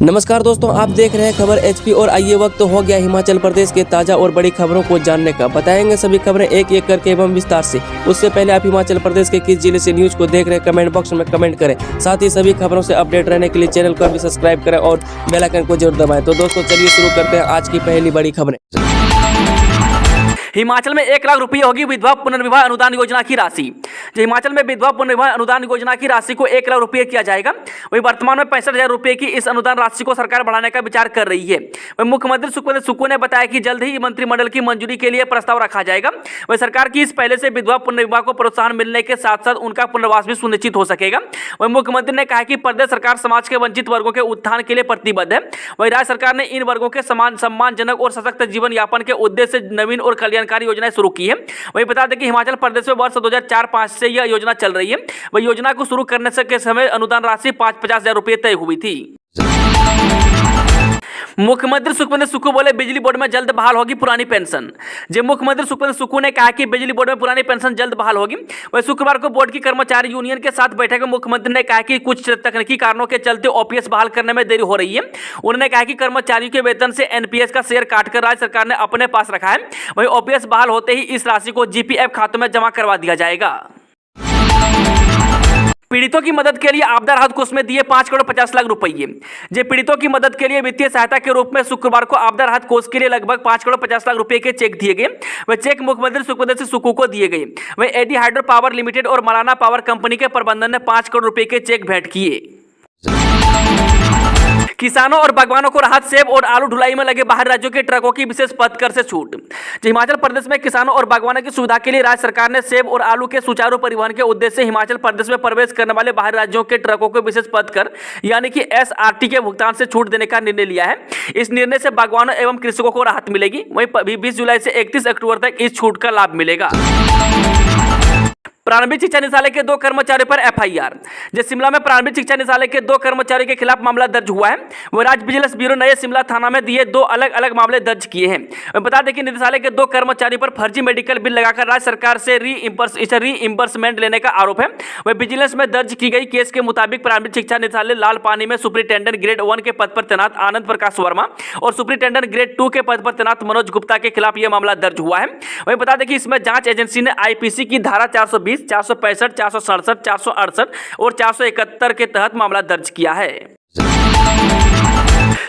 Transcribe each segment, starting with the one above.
नमस्कार दोस्तों, आप देख रहे हैं खबर एचपी और आइए वक्त हो गया हिमाचल प्रदेश के ताजा और बड़ी खबरों को जानने का। बताएंगे सभी खबरें एक एक करके एवं विस्तार से। उससे पहले आप हिमाचल प्रदेश के किस जिले से न्यूज को देख रहे हैं कमेंट बॉक्स में कमेंट करें। साथ ही सभी खबरों से अपडेट रहने के लिए चैनल को भी सब्सक्राइब करें और बेल आइकन को जरूर दबाएं। तो दोस्तों चलिए शुरू करते हैं आज की पहली बड़ी खबरें। हिमाचल में 1 लाख रुपये होगी विधवा पुनर्विवाह अनुदान योजना की राशि। हिमाचल में विधवा पुनर्विवाह अनुदान योजना की राशि को 1 लाख रुपये किया जाएगा। वहीं वर्तमान में 65,000 रुपये की इस अनुदान राशि को सरकार बढ़ाने का विचार कर रही है। वहीं मुख्यमंत्री सुखविंदर सुक्खू ने बताया कि जल्द ही मंत्रिमंडल की मंजूरी के लिए प्रस्ताव रखा जाएगा। वहीं सरकार की इस पहले से विधवा पुनर्विवाह को प्रोत्साहन मिलने के साथ साथ उनका पुनर्वास भी सुनिश्चित हो सकेगा। वहीं मुख्यमंत्री ने कहा कि प्रदेश सरकार समाज के वंचित वर्गों के उत्थान के लिए प्रतिबद्ध है। वहीं राज्य सरकार ने इन वर्गों के सम्मानजनक और सशक्त जीवन यापन के उद्देश्य से नवीन और कल्याणकारी योजनाएं शुरू की है। वही बता दें कि हिमाचल प्रदेश में वर्ष 2004-05 से यह योजना चल रही है। वही योजना को शुरू करने से के समय अनुदान राशि 50,000 रुपये तय हुई थी। मुख्यमंत्री सुखविंदर सुक्खू बोले बिजली बोर्ड में जल्द बहाल होगी पुरानी पेंशन। जब मुख्यमंत्री सुखविंदर सुक्खू ने कहा कि बिजली बोर्ड में पुरानी पेंशन जल्द बहाल होगी। वही शुक्रवार को बोर्ड की कर्मचारी यूनियन के साथ बैठक में मुख्यमंत्री ने कहा कि कुछ तकनीकी कारणों के चलते ओपीएस बहाल करने में देरी हो रही है। उन्होंने कहा कि कर्मचारियों के वेतन से एनपीएस का शेयर काटकर राज्य सरकार ने अपने पास रखा है। वही ओपीएस बहाल होते ही इस राशि को जीपीएफ खातों में जमा करवा दिया जाएगा। पीड़ितों की मदद के लिए आपदा राहत कोष में दिए 5 करोड़ 50 लाख रुपये। जे पीड़ितों की मदद के लिए वित्तीय सहायता के रूप में शुक्रवार को आपदा राहत कोष के लिए लगभग 5 करोड़ 50 लाख रुपए के चेक दिए गए। वह चेक मुख्यमंत्री सुखविंदर सिंह सुक्खू को दिए गए। वह एडी हाइड्रो पावर लिमिटेड और मराना पावर कंपनी के प्रबंधन ने 5 करोड़ रुपए के चेक भेंट किए। किसानों और बागवानों को राहत। सेब और आलू ढुलाई में लगे बाहर राज्यों के ट्रकों की विशेष पथ कर से छूट। हिमाचल प्रदेश में किसानों और बागवानों की सुविधा के लिए राज्य सरकार ने सेब और आलू के सुचारू परिवहन के उद्देश्य से हिमाचल प्रदेश में प्रवेश करने वाले बाहर राज्यों के ट्रकों को विशेष पथ कर यानी कि एसआरटी के भुगतान से छूट देने का निर्णय लिया है। इस निर्णय से बागवानों एवं कृषकों को राहत मिलेगी। वहीं 20 जुलाई से 31 अक्टूबर तक इस छूट का लाभ मिलेगा। प्रारंभिक शिक्षा निदेशालय के 2 कर्मचारियों पर एफआईआर। जब शिमला में प्रारंभिक शिक्षा निदेशालय के 2 कर्मचारियों के खिलाफ मामला दर्ज हुआ है। वह राज्य विजिलेंस ब्यूरो नए शिमला थाना में दिए 2 अलग अलग मामले दर्ज किए हैं। बता दें कि निदेशालय के 2 कर्मचारियों पर फर्जी मेडिकल बिल लगाकर राज्य सरकार से रीइंबर्समेंट लेने का आरोप है। वह विजिलेंस में दर्ज की गई केस के मुताबिक प्रारंभिक शिक्षा निदेशालय लाल पानी में सुपरिटेंडेंट ग्रेड 1 के पद पर तैनात आनंद प्रकाश वर्मा और सुपरिटेंडेंट ग्रेड 2 के पद पर तैनात मनोज गुप्ता के खिलाफ यह मामला दर्ज हुआ है। वही बता दें कि इसमें जांच एजेंसी ने आईपीसी की धारा 420, 465, 467, 468 और 471 के तहत मामला दर्ज किया है।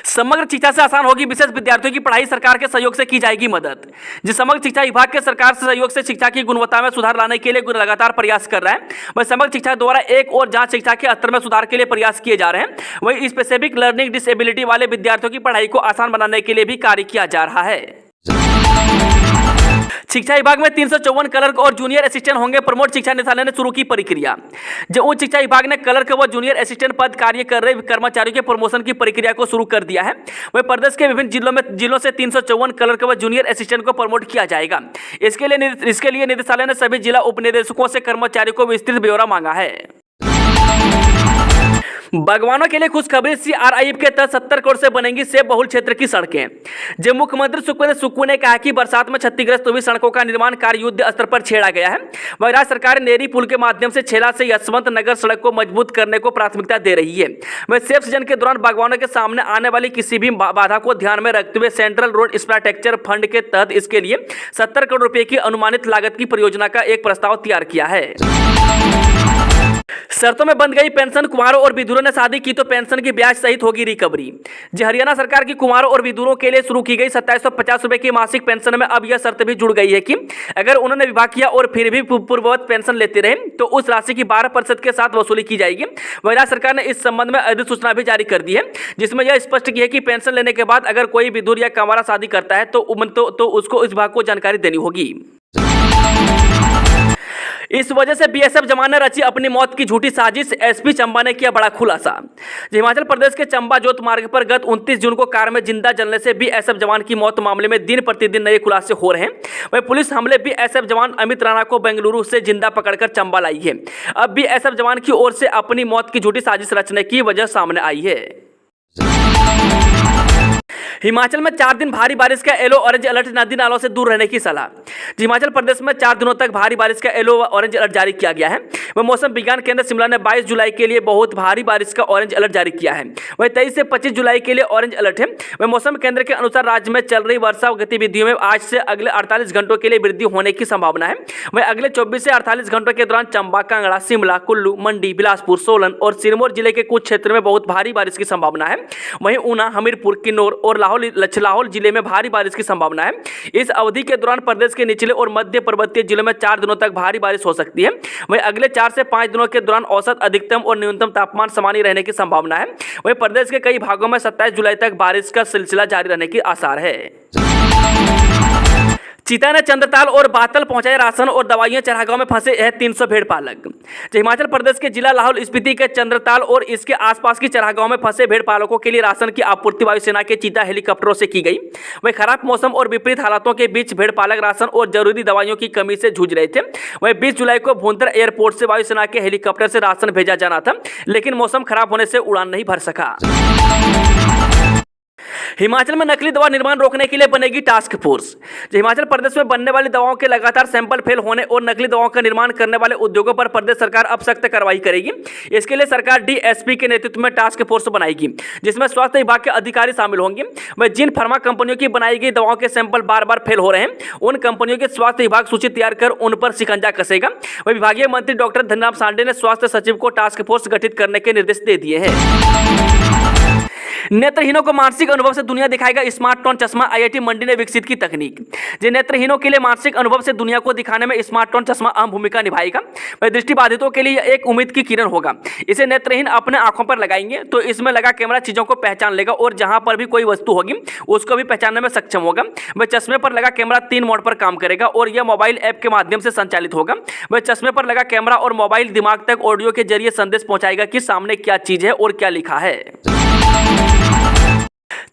समग्र शिक्षा से आसान होगी विशेष विद्यार्थियों की पढ़ाई। सरकार के सहयोग से की जाएगी मदद। जिस समग्र शिक्षा विभाग के सरकार से सहयोग से शिक्षा की गुणवत्ता में सुधार लाने के लिए लगातार प्रयास कर रहा है। वही समग्र शिक्षा द्वारा एक और जांच शिक्षा के स्तर में सुधार के लिए प्रयास किए जा रहे हैं। वही स्पेसिफिक लर्निंग डिसेबिलिटी वाले विद्यार्थियों की पढ़ाई को आसान बनाने के लिए भी कार्य किया जा रहा है। शिक्षा विभाग में 354 क्लर्क और जूनियर असिस्टेंट होंगे प्रमोट। शिक्षा निदेशालय ने शुरू की प्रक्रिया। जो उच्च शिक्षा विभाग ने क्लर्क व जूनियर असिस्टेंट पद कार्य कर रहे कर्मचारियों के प्रमोशन की प्रक्रिया को शुरू कर दिया है। वह प्रदेश के विभिन्न जिलों से 354 क्लर्क व जूनियर असिस्टेंट को प्रमोट किया जाएगा। इसके लिए निदेशालय ने सभी जिला उपनिदेशकों से कर्मचारियों को विस्तृत ब्यौरा मांगा है। बागवानों के लिए खुशखबरी। सीआरआईएफ के तहत 70 करोड़ से बनेंगी सेब बहुल क्षेत्र की सड़कें। जब मुख्यमंत्री सुखविंदर सुक्खू ने कहा कि बरसात में क्षतिग्रस्त हुई सड़कों का निर्माण कार्य युद्ध स्तर पर छेड़ा गया है। वही राज्य सरकार नेरी पुल के माध्यम से छेला से यशवंत नगर सड़क को मजबूत करने को प्राथमिकता दे रही है। वही सेब सीजन के दौरान बागवानों के सामने आने वाली किसी भी बाधा को ध्यान में रखते हुए सेंट्रल रोड इंफ्रास्ट्रक्चर फंड के तहत इसके लिए 70 करोड़ रुपए की अनुमानित लागत की परियोजना का एक प्रस्ताव तैयार किया है। शर्तों में बंद गई पेंशन। कुंवारों और विधुरों ने शादी की तो पेंशन की ब्याज सहित होगी रिकवरी। जी हरियाणा सरकार की कुंवारों और विधुरों के लिए शुरू की गई 2750 रुपए की मासिक पेंशन में अब यह शर्त भी जुड़ गई है कि अगर उन्होंने विवाह किया और फिर भी पूर्ववत पेंशन लेते रहे तो उस राशि की 12% के साथ वसूली की जाएगी। वही राज्य सरकार ने इस संबंध में अधिसूचना भी जारी कर दी है, जिसमें यह स्पष्ट की है कि पेंशन लेने के बाद अगर कोई विधुर या कंवारा शादी करता है तो उसको इस विभाग को जानकारी देनी होगी। इस वजह से बीएसएफ जवान ने रची अपनी मौत की झूठी साजिश। एसपी चंबा ने किया बड़ा खुलासा। हिमाचल प्रदेश के चंबा जोत मार्ग पर गत 29 जून को कार में जिंदा जलने से बीएसएफ जवान की मौत मामले में दिन प्रतिदिन नए खुलासे हो रहे हैं। वही पुलिस हमले बीएसएफ जवान अमित राणा को बेंगलुरु से जिंदा पकड़कर चंबा लाई है। अब बीएसएफ जवान की ओर से अपनी मौत की झूठी साजिश रचने की वजह सामने आई है। हिमाचल में 4 दिन भारी बारिश का येलो ऑरेंज अलर्ट, नदी नालों से दूर रहने की सलाह। हिमाचल प्रदेश में 4 दिनों तक भारी बारिश का येलो ऑरेंज अलर्ट जारी किया गया है। वह मौसम विज्ञान केंद्र शिमला ने 22 जुलाई के लिए बहुत भारी बारिश का ऑरेंज अलर्ट जारी किया है। वही 23 से 25 जुलाई के लिए ऑरेंज अलर्ट है। वह मौसम केंद्र के अनुसार राज्य में चल रही वर्षा गतिविधियों में आज से अगले 48 घंटों के लिए वृद्धि होने की संभावना है। वही अगले 24 से 48 घंटों के दौरान चंबा, कांगड़ा, शिमला, कुल्लू, मंडी, बिलासपुर, सोलन और सिरमौर जिले के कुछ क्षेत्रों में बहुत भारी बारिश की संभावना है। वहीं ऊना, हमीरपुर, किन्नौर और लाहौल जिले में भारी बारिश की संभावना है। इस अवधि के दौरान प्रदेश के निचले और मध्य पर्वतीय जिलों में 4 दिनों तक भारी बारिश हो सकती है। वहीं अगले 4 से 5 दिनों के दौरान औसत अधिकतम और न्यूनतम तापमान समान ही रहने की संभावना है। वहीं प्रदेश के कई भागों में 27 जुलाई तक बारिश का सिलसिला जारी रहने के आसार है। चीता ने चंद्रताल और बातल पहुंचाए राशन और दवाइयां, चरागांव में फंसे हैं 300 भेड़ पालक। हिमाचल प्रदेश के जिला लाहौल स्पीति के चंद्रताल और इसके आसपास की चरागांव में फंसे भेड़ पालकों के लिए राशन की आपूर्ति वायुसेना के चीता हेलीकॉप्टरों से की गई। वहीं खराब मौसम और विपरीत हालातों के बीच भेड़ पालक राशन और जरूरी दवाइयों की कमी से जूझ रहे थे। वहीं 20 जुलाई को भूंतर एयरपोर्ट से वायुसेना के हेलीकॉप्टर से राशन भेजा जाना था, लेकिन मौसम खराब होने से उड़ान नहीं भर सका। हिमाचल में नकली दवा निर्माण रोकने के लिए बनेगी टास्क फोर्स। हिमाचल प्रदेश में बनने वाली दवाओं के लगातार सैंपल फेल होने और नकली दवाओं का निर्माण करने वाले उद्योगों पर प्रदेश सरकार अब सख्त कार्रवाई करेगी। इसके लिए सरकार डीएसपी के नेतृत्व में टास्क फोर्स बनाएगी, जिसमें स्वास्थ्य विभाग के अधिकारी शामिल होंगे। वह जिन फार्मा कंपनियों की बनाई गई दवाओं के सैंपल बार बार फेल हो रहे हैं, उन कंपनियों के स्वास्थ्य विभाग सूची तैयार कर उन पर शिकंजा कसेगा। वह विभागीय मंत्री डॉक्टर धनीराम शांडे ने स्वास्थ्य सचिव को टास्क फोर्स गठित करने के निर्देश दे दिए हैं। नेत्रहीनों को मानसिक अनुभव से दुनिया दिखाएगा स्मार्टटोन चश्मा, आईआईटी मंडी ने विकसित की तकनीक। नेत्रहीनों के लिए मानसिक अनुभव से दुनिया को दिखाने में स्मार्टटोन चश्मा अहम भूमिका निभाएगा। वह दृष्टिबाधितों के लिए एक उम्मीद की किरण होगा। इसे नेत्रहीन अपने आंखों पर लगाएंगे तो इसमें लगा कैमरा चीजों को पहचान लेगा और जहां पर भी कोई वस्तु होगी उसको भी पहचानने में सक्षम होगा। वह चश्मे पर लगा कैमरा 3 मोड पर काम करेगा और यह मोबाइल ऐप के माध्यम से संचालित होगा। वह चश्मे पर लगा कैमरा और मोबाइल दिमाग तक ऑडियो के जरिए संदेश पहुंचाएगा कि सामने क्या चीज है और क्या लिखा है।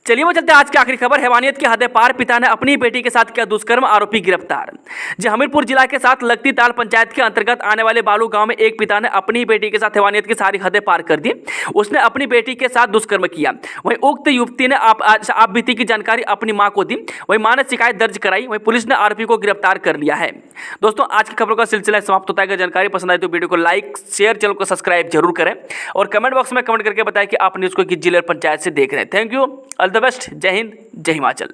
चलिए वो चलते आज की आखिरी खबर। हैवानियत की हदें पार, पिता ने अपनी बेटी के साथ किया दुष्कर्म, आरोपी गिरफ्तार। हमीरपुर जिला के साथ लगती ताल पंचायत के अंतर्गत आने वाले बालू गांव में एक पिता ने अपनी बेटी के साथ हैवानियत की सारी हदें पार कर दी। उसने अपनी बेटी के साथ दुष्कर्म किया। वहीं उक्त युवती ने आप बीती की जानकारी अपनी मां को दी। वहीं मां ने शिकायत दर्ज कराई। वहीं पुलिस ने आरोपी को गिरफ्तार कर लिया है। दोस्तों, आज की खबरों का सिलसिला समाप्त होता है। अगर जानकारी पसंद आई तो वीडियो को लाइक, शेयर, चैनल को सब्सक्राइब जरूर करें और कमेंट बॉक्स में कमेंट करके बताएं कि आप न्यूज़ को किस जिले और पंचायत से देख रहे हैं। Thank you, all the best, जय हिंद, जय हिमाचल।